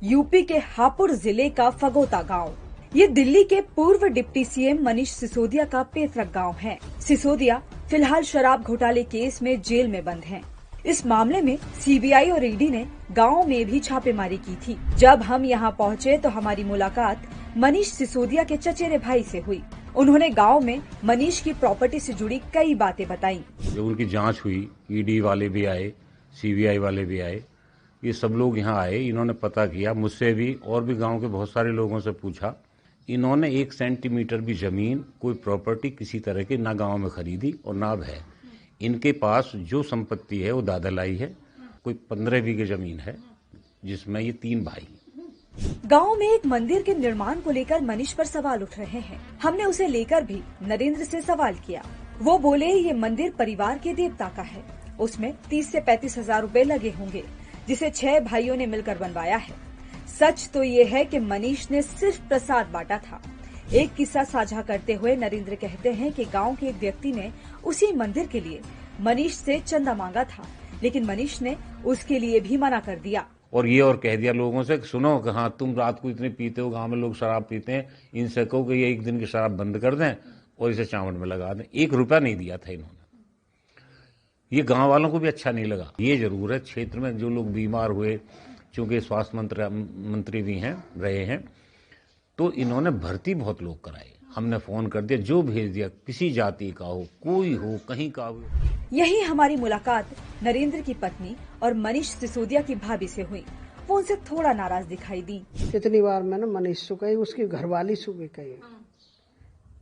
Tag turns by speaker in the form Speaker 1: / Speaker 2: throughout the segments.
Speaker 1: UP के हापुड़ जिले का फगोता गांव। ये दिल्ली के पूर्व डिप्टी सीएम मनीष सिसोदिया का पैतृक गांव है। सिसोदिया फिलहाल शराब घोटाले केस में जेल में बंद हैं। इस मामले में सीबीआई और ईडी ने गांव में भी छापेमारी की थी। जब हम यहां पहुंचे तो हमारी मुलाकात मनीष सिसोदिया के चचेरे भाई से हुई। उन्होंने गांव में मनीष की प्रॉपर्टी से जुड़ी कई बातें बताई।
Speaker 2: जब उनकी जांच हुई, ईडी वाले भी आए, सीबीआई वाले भी आए, ये सब लोग यहाँ आए। इन्होंने पता किया, मुझसे भी और भी गांव के बहुत सारे लोगों से पूछा। इन्होंने 1 सेंटीमीटर भी जमीन, कोई प्रॉपर्टी किसी तरह की ना गांव में खरीदी और ना अब है। इनके पास जो संपत्ति है वो दादा लाई है। कोई 15 बीघे जमीन है, जिसमें ये 3 भाई।
Speaker 1: गांव में एक मंदिर के निर्माण को लेकर मनीष पर सवाल उठ रहे हैं। हमने उसे लेकर भी नरेंद्र से सवाल किया। वो बोले ये मंदिर परिवार के देवता का है, उसमें 30 से 35 हजार रुपए लगे होंगे, जिसे 6 भाइयों ने मिलकर बनवाया है। सच तो ये है कि मनीष ने सिर्फ प्रसाद बांटा था। एक किस्सा साझा करते हुए नरेंद्र कहते हैं कि गांव के एक व्यक्ति ने उसी मंदिर के लिए मनीष से चंदा मांगा था, लेकिन मनीष ने उसके लिए भी मना कर दिया
Speaker 2: और ये और कह दिया लोगों से कि सुनो कि हाँ तुम रात को इतने पीते हो, गांव में लोग शराब पीते हैं, इनसे कहो कि ये 1 दिन की शराब बंद कर दें और इसे चावल में लगा दें। 1 रुपया नहीं दिया था इन्होंने। ये गांव वालों को भी अच्छा नहीं लगा। ये जरूर है, क्षेत्र में जो लोग बीमार हुए, चूंकि स्वास्थ्य मंत्री भी रहे हैं, तो इन्होंने भर्ती बहुत लोग कराए। हमने फोन कर दिया, जो भेज दिया, किसी जाति का हो, कोई हो, कहीं का हो।
Speaker 1: यही हमारी मुलाकात नरेंद्र की पत्नी और मनीष सिसोदिया की भाभी से हुई। वो उनसे थोड़ा नाराज दिखाई दी।
Speaker 3: इतनी बार मैंने मनीष से कही, उसकी घरवाली से भी कही,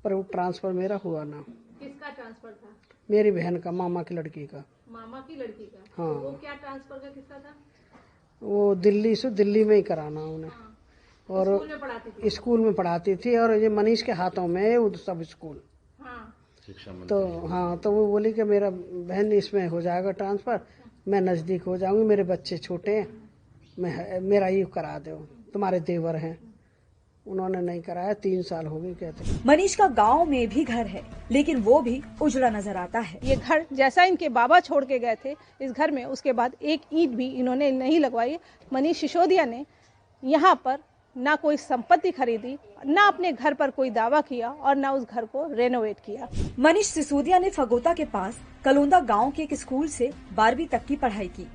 Speaker 3: पर वो ट्रांसफर मेरा हुआ ना।
Speaker 4: किसका ट्रांसफर था?
Speaker 3: मेरी बहन का, मामा की लड़की का।
Speaker 4: मामा की लड़की का?
Speaker 3: हाँ।
Speaker 4: तो वो क्या ट्रांसफर का किस्सा था?
Speaker 3: वो दिल्ली से दिल्ली में ही कराना उन्हें।
Speaker 4: हाँ।
Speaker 3: और स्कूल में पढ़ाती थी और ये मनीष के हाथों में वो सब स्कूल।
Speaker 4: हाँ।
Speaker 3: तो वो बोली कि मेरा बहन इसमें हो जाएगा ट्रांसफर, मैं नजदीक हो जाऊंगी, मेरे बच्चे छोटे हैं, मेरा ये करा दो, तुम्हारे देवर हैं। उन्होंने नहीं कराया। 3 साल हो गए कहते।
Speaker 1: मनीष का गांव में भी घर है, लेकिन वो भी उजड़ा नजर आता है।
Speaker 4: ये घर जैसा इनके बाबा छोड़ के गए थे इस घर में, उसके बाद एक ईंट भी इन्होंने नहीं लगवाई। मनीष सिसोदिया ने यहाँ पर ना कोई संपत्ति खरीदी, ना अपने घर पर कोई दावा किया और ना उस घर को रेनोवेट किया।
Speaker 1: मनीष सिसोदिया ने फगोता के पास कलोंदा गांव के एक स्कूल से 12वीं तक की पढ़ाई की।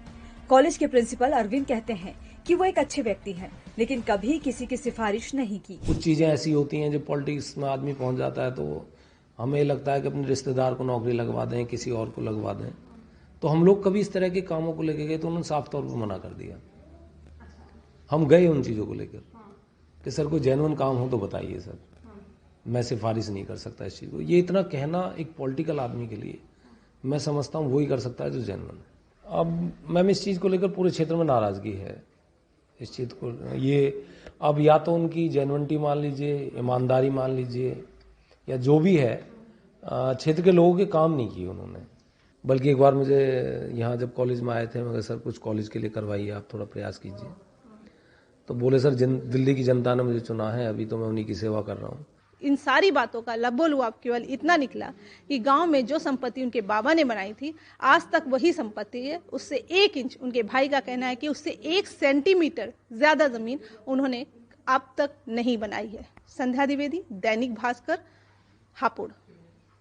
Speaker 1: कॉलेज के प्रिंसिपल अरविंद कहते हैं कि वो एक अच्छे व्यक्ति हैं, लेकिन कभी किसी की सिफारिश नहीं की।
Speaker 5: कुछ चीजें ऐसी होती हैं, जो पॉलिटिक्स में आदमी पहुंच जाता है तो हमें लगता है कि अपने रिश्तेदार को नौकरी लगवा दें, किसी और को लगवा दें। तो हम लोग कभी इस तरह के कामों को लेके गए तो उन्होंने साफ तौर पर मना कर दिया। हम गए उन चीजों को लेकर कि सर कोई जेन्युइन काम हो तो बताइए सर, मैं सिफारिश नहीं कर सकता इस चीज को। ये इतना कहना एक पॉलिटिकल आदमी के लिए, मैं समझता हूँ वही कर सकता है जो जेन्युइन है। अब मैम इस चीज को लेकर पूरे क्षेत्र में नाराजगी है। इस चीज को ये अब या तो उनकी जेन्युइनिटी मान लीजिए, ईमानदारी मान लीजिए, या जो भी है, क्षेत्र के लोगों के काम नहीं किए उन्होंने। बल्कि एक बार मुझे यहाँ जब कॉलेज में आए थे, मगर सर कुछ कॉलेज के लिए करवाइए, आप थोड़ा प्रयास कीजिए। तो बोले सर दिल्ली की जनता ने मुझे चुना है, अभी तो मैं उन्हीं की सेवा कर रहा हूँ।
Speaker 4: इन सारी बातों का लबोलुआब केवल इतना निकला कि गांव में जो संपत्ति उनके बाबा ने बनाई थी, आज तक वही संपत्ति है। उससे 1 इंच, उनके भाई का कहना है कि उससे 1 सेंटीमीटर ज्यादा जमीन उन्होंने अब तक नहीं बनाई है। संध्या द्विवेदी, दैनिक भास्कर, हापुड़।